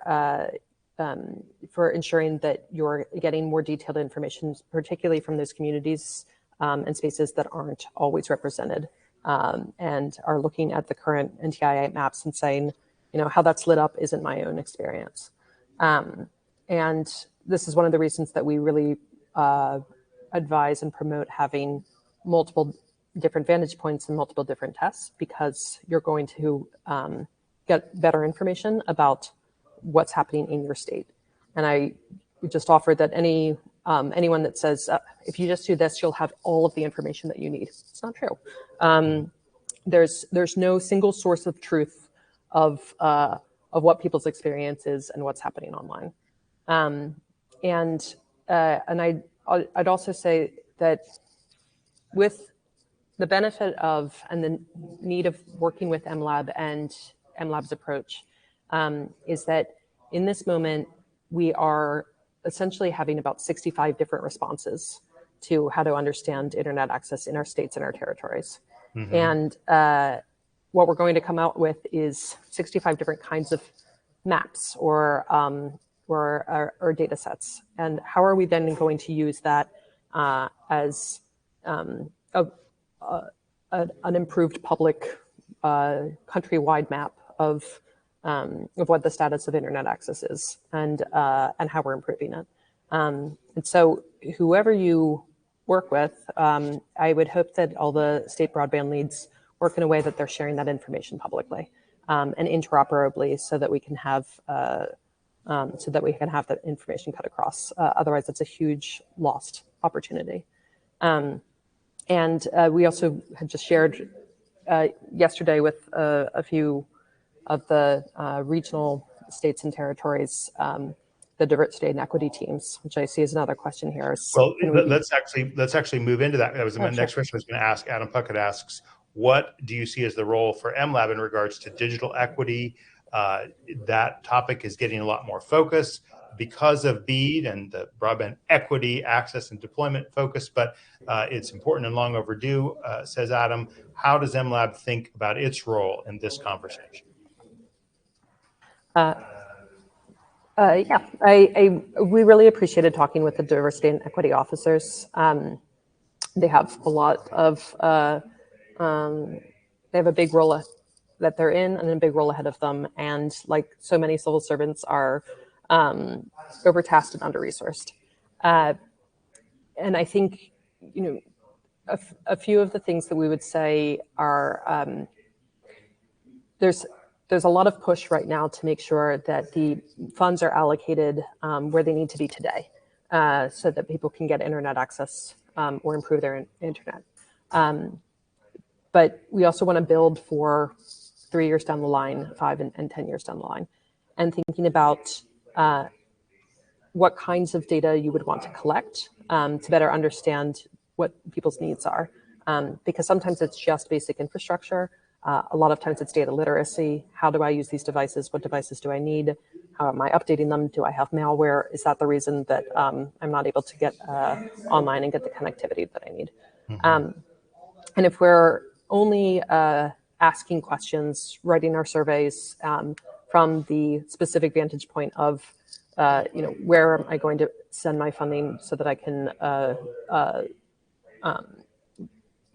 ensuring that you're getting more detailed information, particularly from those communities and spaces that aren't always represented and are looking at the current NTIA maps and saying, how that's lit up isn't my own experience. And this is one of the reasons that we really advise and promote having multiple different vantage points and multiple different tests, because you're going to get better information about what's happening in your state. And I would just offer that anyone that says, if you just do this, you'll have all of the information that you need. It's not true. There's no single source of truth of what people's experience is and what's happening online. And I'd also say that with the benefit of and the need of working with MLab and MLab's approach is that in this moment, we are essentially having about 65 different responses to how to understand internet access in our states and our territories. And what we're going to come out with is 65 different kinds of maps or data sets. And how are we then going to use that as an improved public countrywide map of what the status of internet access is and how we're improving it. And so whoever you work with, I would hope that all the state broadband leads work in a way that they're sharing that information publicly and interoperably, so that we can have that information cut across. Otherwise, it's a huge lost opportunity. And we also had just shared yesterday with a few of the regional states and territories, the diversity and equity teams, which I see as another question here. Well, let's actually move into that. That was my next question I was going to ask. Adam Puckett asks, what do you see as the role for MLab in regards to digital equity? That topic is getting a lot more focus because of BEAD and the broadband equity, access, and deployment focus, but it's important and long overdue, says Adam. How does MLab think about its role in this conversation? We really appreciated talking with the diversity and equity officers. They have a lot of, they have a big role that they're in and a big role ahead of them. And like so many civil servants are overtasked and under-resourced. And I think, a few of the things that we would say are, there's a lot of push right now to make sure that the funds are allocated where they need to be today, so that people can get internet access or improve their internet. But we also want to build for 3 years down the line, 5 and 10 years down the line, and thinking about what kinds of data you would want to collect to better understand what people's needs are. Because sometimes it's just basic infrastructure. A lot of times it's data literacy. How do I use these devices? What devices do I need? How am I updating them? Do I have malware? Is that the reason that I'm not able to get online and get the connectivity that I need? And if we're only asking questions, writing our surveys from the specific vantage point of, where am I going to send my funding so that I can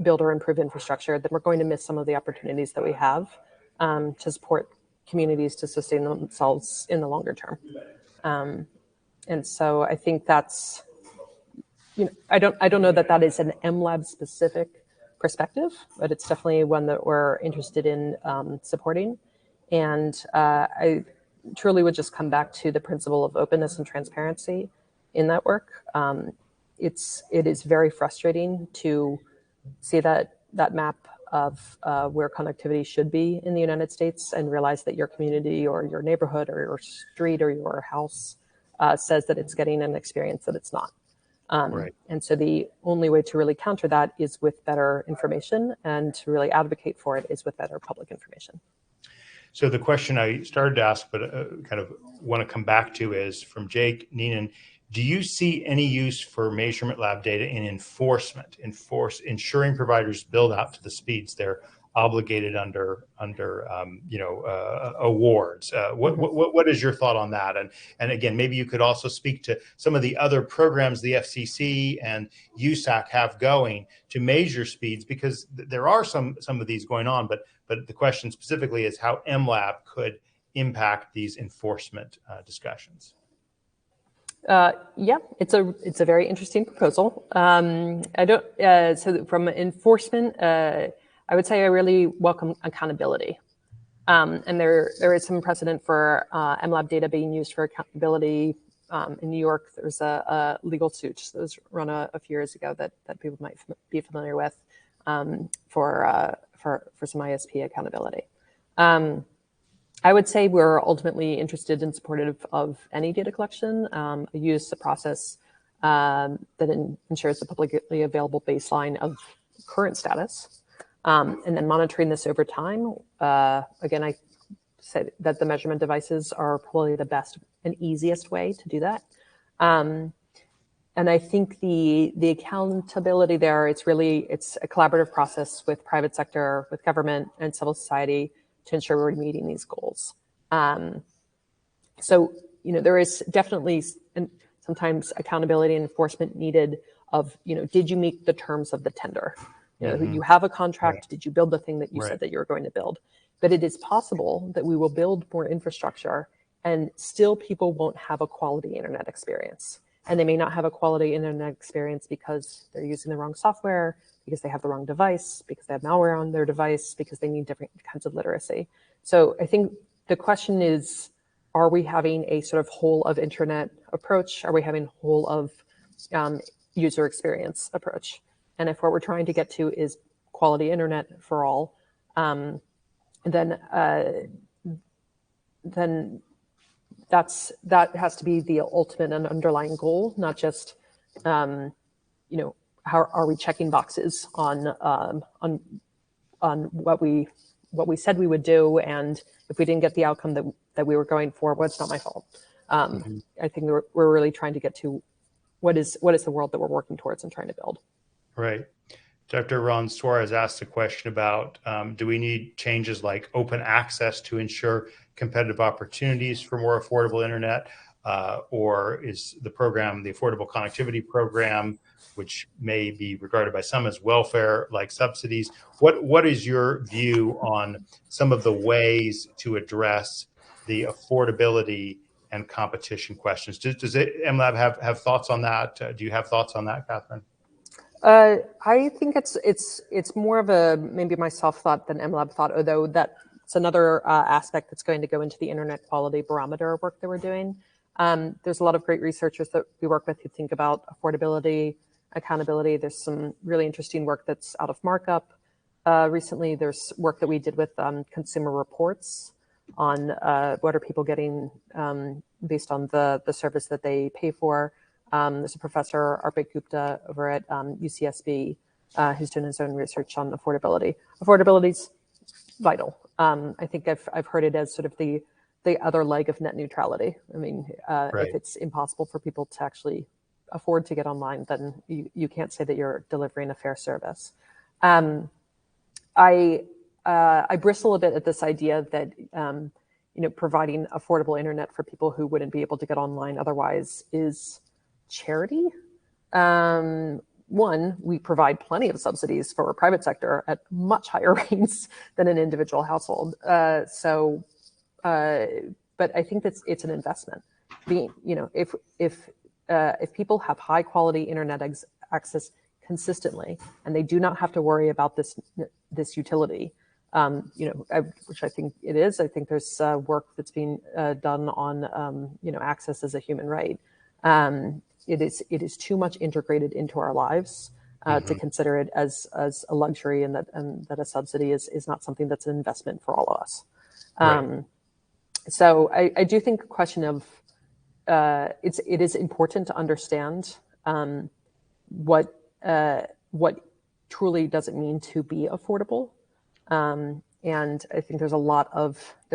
build or improve infrastructure, then we're going to miss some of the opportunities that we have to support communities to sustain themselves in the longer term. And so I think that's, I don't know that is an MLab specific perspective, but it's definitely one that we're interested in supporting. And I truly would just come back to the principle of openness and transparency in that work. It is very frustrating to see that map of where connectivity should be in the United States and realize that your community or your neighborhood or your street or your house says that it's getting an experience that it's not. Right. And so the only way to really counter that is with better information, and to really advocate for it is with better public information. So the question I started to ask, but kind of want to come back to, is from Jake Neenan. Do you see any use for measurement lab data in ensuring providers build out to the speeds they're obligated under awards? What is your thought on that? And again, maybe you could also speak to some of the other programs the FCC and USAC have going to measure speeds, because there are some of these going on, but the question specifically is how MLab could impact these enforcement discussions. Yeah, it's a very interesting proposal. So from enforcement, I would say I really welcome accountability. And there is some precedent for MLab data being used for accountability. In New York, there's a legal suit that was run a few years ago that people might be familiar with for some ISP accountability. I would say we're ultimately interested and supportive of any data collection. Use a process that ensures the publicly available baseline of current status, and then monitoring this over time. Again, I said that the measurement devices are probably the best and easiest way to do that. And I think the accountability there, it's a collaborative process with private sector, with government and civil society, to ensure we're meeting these goals. So, there is definitely sometimes accountability and enforcement needed of, did you meet the terms of the tender? You have a contract, right. Did you build the thing that you said that you were going to build? But it is possible that we will build more infrastructure and still people won't have a quality internet experience. And they may not have a quality internet experience because they're using the wrong software, because they have the wrong device, because they have malware on their device, because they need different kinds of literacy. So I think the question is, are we having a sort of whole of internet approach? Are we having whole of user experience approach? And if what we're trying to get to is quality internet for all, then that has to be the ultimate and underlying goal, not just how are we checking boxes on what we said we would do, and if we didn't get the outcome that we were going for, well, it's not my fault. I think we're really trying to get to what is the world that we're working towards and trying to build. Right. Dr. Ron Suarez asked a question about, do we need changes like open access to ensure competitive opportunities for more affordable internet? Or is the program, the Affordable Connectivity Program, which may be regarded by some as welfare-like subsidies, what is your view on some of the ways to address the affordability and competition questions? Does MLab have thoughts on that? Do you have thoughts on that, Katherine? I think it's more of a maybe myself thought than MLab thought, although that's another aspect that's going to go into the internet quality barometer work that we're doing. There's a lot of great researchers that we work with who think about affordability, accountability. There's some really interesting work that's out of markup. Recently, there's work that we did with consumer reports on what are people getting based on the service that they pay for. There's a professor, Arpit Gupta, over at UCSB, who's doing his own research on affordability. Affordability's vital. I think I've heard it as sort of the other leg of net neutrality. I mean, if it's impossible for people to actually afford to get online, then you can't say that you're delivering a fair service. I bristle a bit at this idea that providing affordable internet for people who wouldn't be able to get online otherwise is charity. One, we provide plenty of subsidies for a private sector at much higher rates than an individual household. But I think that it's an investment. If people have high quality internet access consistently, and they do not have to worry about this utility, which I think it is. I think there's work that's being done on access as a human right. It is too much integrated into our lives to consider it as a luxury, and that a subsidy is not something that's an investment for all of us. Right. So I do think the question of it is important to understand what truly does it mean to be affordable, and I think there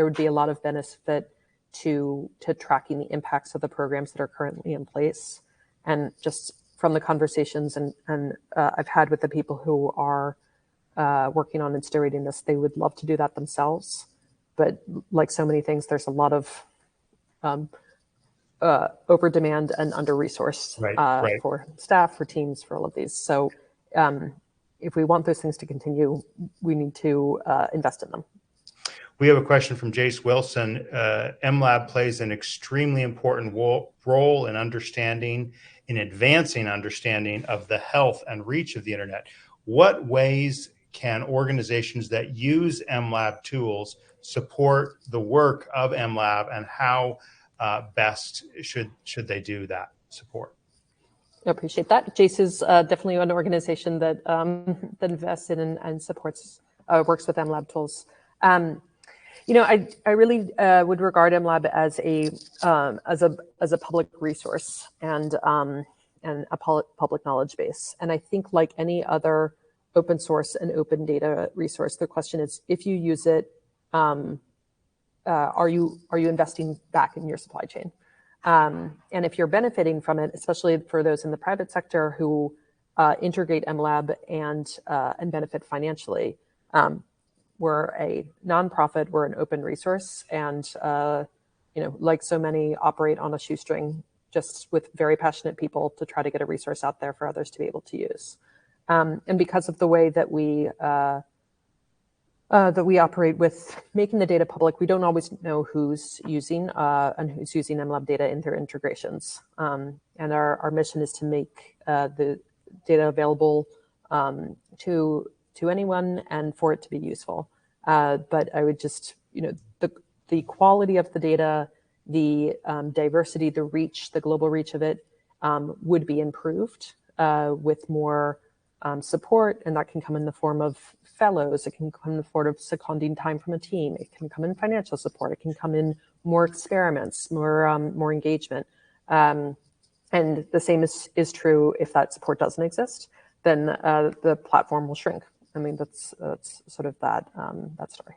would be a lot of benefit to tracking the impacts of the programs that are currently in place. And just from the conversations and I've had with the people who are working on instaurating this, they would love to do that themselves. But like so many things, there's a lot of over demand and under resourced for staff, for teams, for all of these. So if we want those things to continue, we need to invest in them. We have a question from Jace Wilson. MLab plays an extremely important role in advancing understanding of the health and reach of the internet. What ways can organizations that use MLab tools support the work of MLab, and how best should they do that support? I appreciate that. Jace is definitely an organization that that invests in and supports works with MLab tools. I really would regard MLab as a public resource and a public knowledge base. And I think, like any other open source and open data resource, the question is, if you use it, are you investing back in your supply chain? And if you're benefiting from it, especially for those in the private sector who integrate MLab and benefit financially. We're a nonprofit, we're an open resource, and like so many, operate on a shoestring, just with very passionate people to try to get a resource out there for others to be able to use. And because of the way that we operate with making the data public, we don't always know who's using MLab data in their integrations. And our mission is to make the data available to anyone and for it to be useful. But I would just, the quality of the data, the diversity, the reach, the global reach of it would be improved with more support, and that can come in the form of fellows, it can come in the form of seconding time from a team, it can come in financial support, it can come in more experiments, more engagement. And the same is true if that support doesn't exist, then the platform will shrink. I mean, that's sort of that story.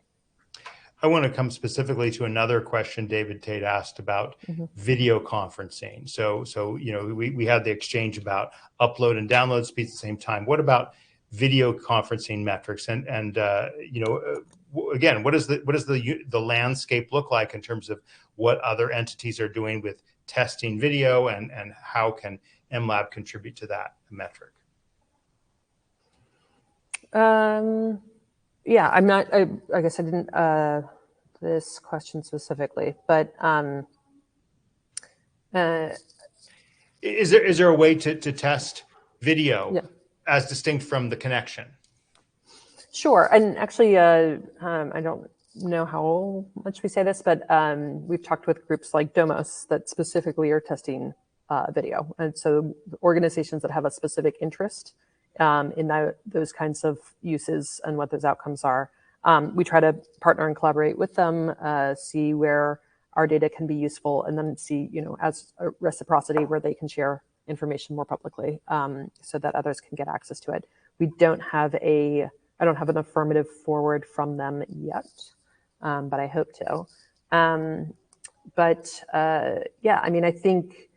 I want to come specifically to another question David Tate asked about video conferencing. So we had the exchange about upload and download speeds at the same time. What about video conferencing metrics? And again, what does the landscape look like in terms of what other entities are doing with testing video, and how can MLab contribute to that metric? Yeah, I'm not, I guess I didn't, this question specifically, but, is there a way to test video as distinct from the connection? Sure. And actually, I don't know how much we say this, but, we've talked with groups like Domos that specifically are testing, video. And so organizations that have a specific interest in those kinds of uses and what those outcomes are. We try to partner and collaborate with them, see where our data can be useful, and then see, as a reciprocity where they can share information more publicly, so that others can get access to it. I don't have an affirmative forward from them yet, but I hope to. Yeah, I mean, I think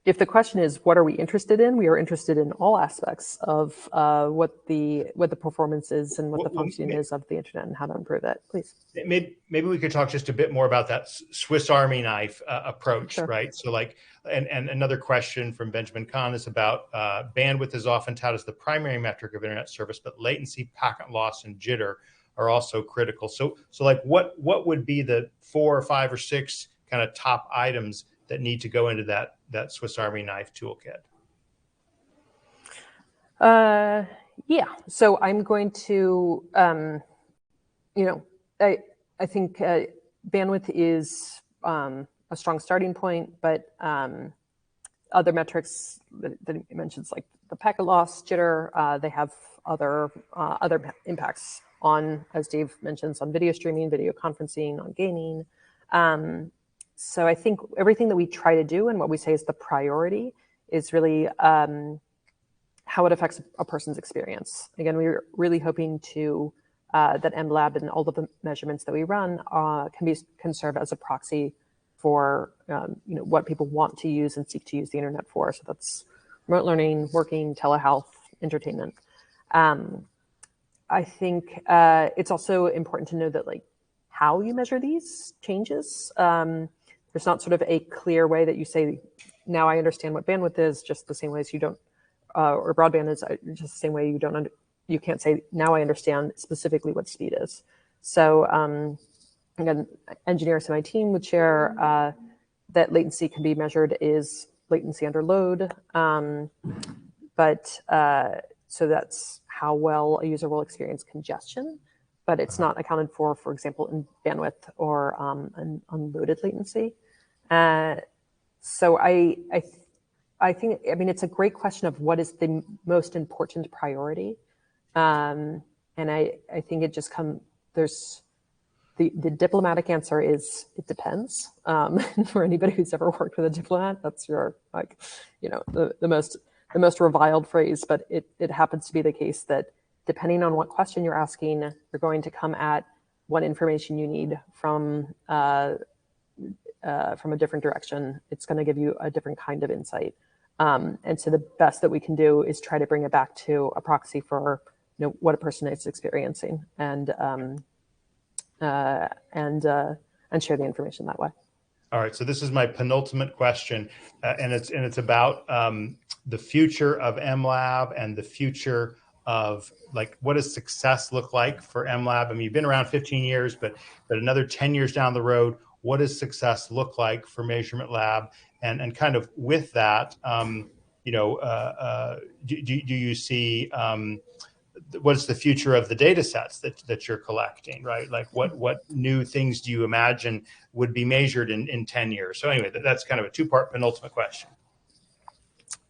if the question is what are we interested in, we are interested in all aspects of what the performance is and what the functioning is of the internet and how to improve it. Please. Maybe we could talk just a bit more about that Swiss Army knife approach, Sure. right? So like, and another question from Benjamin Kahn is about bandwidth is often touted as the primary metric of internet service, but latency, packet loss, and jitter are also critical. So like, what would be the 4 or 5 or 6 kind of top items that need to go into that Swiss Army knife toolkit? Yeah. So I'm going to, I think bandwidth is a strong starting point, but other metrics that he mentions, like the packet loss, jitter, they have other impacts on, as Dave mentions, on video streaming, video conferencing, on gaming. So I think everything that we try to do and what we say is the priority is really how it affects a person's experience. Again, we're really hoping to that MLab and all of the measurements that we run can serve as a proxy for what people want to use and seek to use the internet for. So that's remote learning, working, telehealth, entertainment. I think it's also important to know that like how you measure these changes. There's not sort of a clear way that you say, now I understand what bandwidth is, just the same way as you don't, or broadband is just the same way you can't say, now I understand specifically what speed is. So again, engineers in my team would share that latency can be measured is latency under load. So that's how well a user will experience congestion, but it's not accounted for example, in bandwidth or unloaded latency. So I think, it's a great question of what is the most important priority. And I think it just there's the diplomatic answer is it depends. For anybody who's ever worked with a diplomat, that's your, the most reviled phrase, but it happens to be the case that depending on what question you're asking, you're going to come at what information you need from a different direction. It's going to give you a different kind of insight. And so the best that we can do is try to bring it back to a proxy for what a person is experiencing and share the information that way. All right, so this is my penultimate question, and it's about the future of MLab and the future of like what does success look like for MLab? I mean, you've been around 15 years, but another 10 years down the road, what does success look like for Measurement Lab? And kind of with that, do you see what's the future of the data sets that you're collecting, right? Like what new things do you imagine would be measured in 10 years? So anyway, that's kind of a 2-part penultimate question.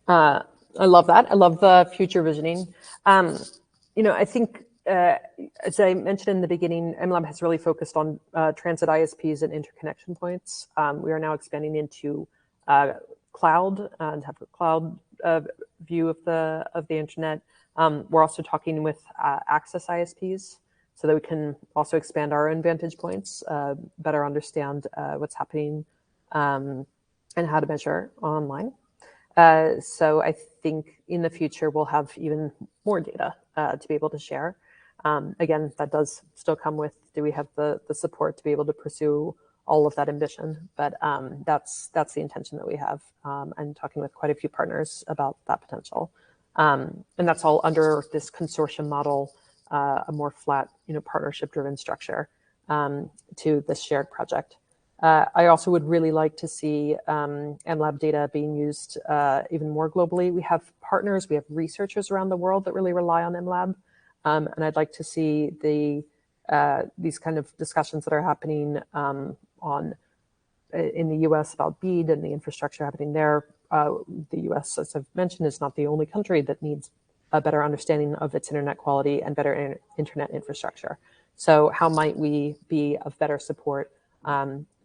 I love that. I love the future visioning. I think, as I mentioned in the beginning, MLab has really focused on transit ISPs and interconnection points. We are now expanding into cloud and have a cloud view of the internet. We're also talking with access ISPs so that we can also expand our own vantage points, better understand what's happening and how to measure online. So I think in the future, we'll have even more data to be able to share. Again, that does still come with, do we have the support to be able to pursue all of that ambition? But that's the intention that we have, and talking with quite a few partners about that potential. And that's all under this consortium model, a more flat, partnership-driven structure to this shared project. I also would really like to see MLab data being used even more globally. We have partners, we have researchers around the world that really rely on MLab. And I'd like to see these kind of discussions that are happening in the US about BEAD and the infrastructure happening there. The US, as I've mentioned, is not the only country that needs a better understanding of its internet quality and better internet infrastructure. So how might we be of better support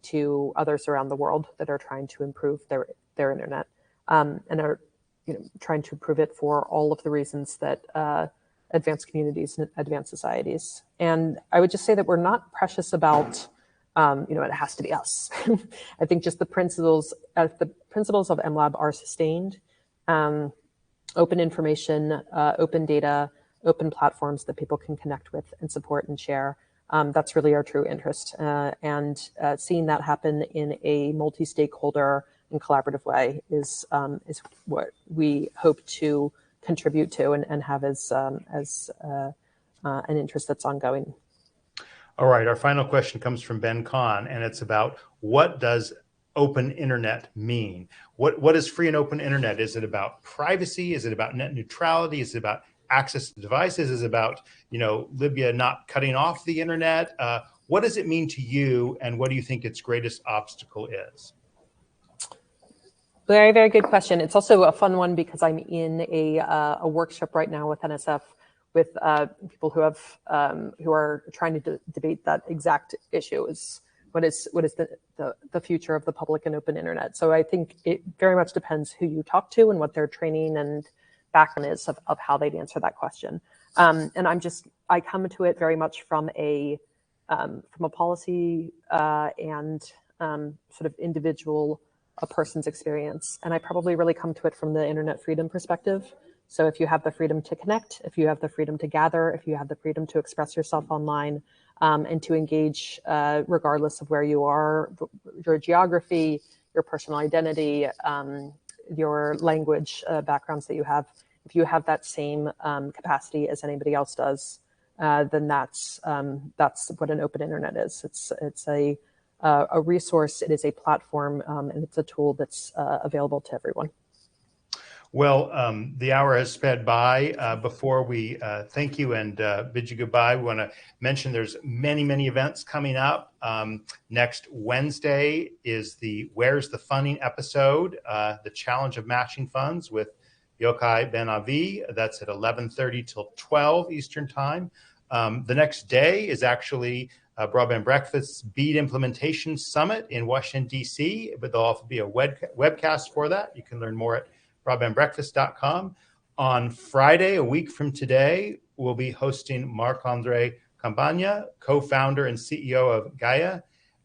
to others around the world that are trying to improve their internet and are trying to improve it for all of the reasons that advanced communities and advanced societies. And I would just say that we're not precious about it has to be us. I think just the principles of MLab are sustained. Open information, open data, open platforms that people can connect with and support and share. That's really our true interest. And seeing that happen in a multi-stakeholder and collaborative way is what we hope to contribute to and have as an interest that's ongoing. All right, our final question comes from Ben Kahn, and it's about what does open internet mean? What is free and open internet? Is it about privacy? Is it about net neutrality? Is it about access to devices? Is it about, Libya not cutting off the internet? What does it mean to you, and what do you think its greatest obstacle is? Very, very good question. It's also a fun one because I'm in a workshop right now with NSF with people who are trying to debate that exact issue. What is the future of the public and open internet? So I think it very much depends who you talk to and what their training and background is of how they'd answer that question. And I come to it very much from a policy and sort of individual a person's experience. And I probably really come to it from the internet freedom perspective. So if you have the freedom to connect, if you have the freedom to gather, if you have the freedom to express yourself online, and to engage regardless of where you are, your geography, your personal identity, your language backgrounds that you have, if you have that same capacity as anybody else does, then that's what an open internet is. It's a resource, it is a platform, and it's a tool that's available to everyone. Well, the hour has sped by. Before we thank you and bid you goodbye, we want to mention there's many, many events coming up. Next Wednesday is the Where's the Funding episode, the Challenge of Matching Funds with Yochai Ben-Avi. That's at 11:30 till 12 Eastern Time. The next day is actually Broadband Breakfast's BEAD Implementation Summit in Washington, D.C., but there'll also be a webcast for that. You can learn more at broadbandbreakfast.com. On Friday, a week from today, we'll be hosting Marc-André Campagna, co-founder and CEO of Gaia.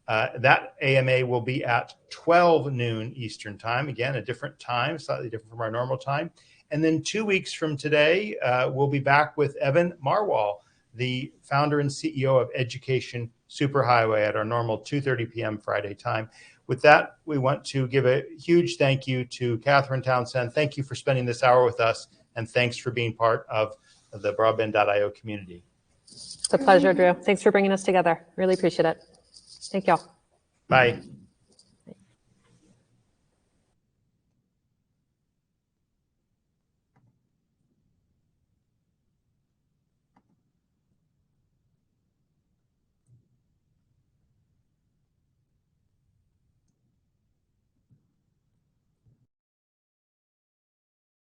That AMA will be at 12 noon Eastern Time. Again, a different time, slightly different from our normal time. And then 2 weeks from today, we'll be back with Evan Marwal, the founder and CEO of Education Superhighway at our normal 2:30 p.m. Friday time. With that, we want to give a huge thank you to Katherine Townsend. Thank you for spending this hour with us, and thanks for being part of the broadband.io community. It's a pleasure, Drew. Thanks for bringing us together. Really appreciate it. Thank y'all. Bye.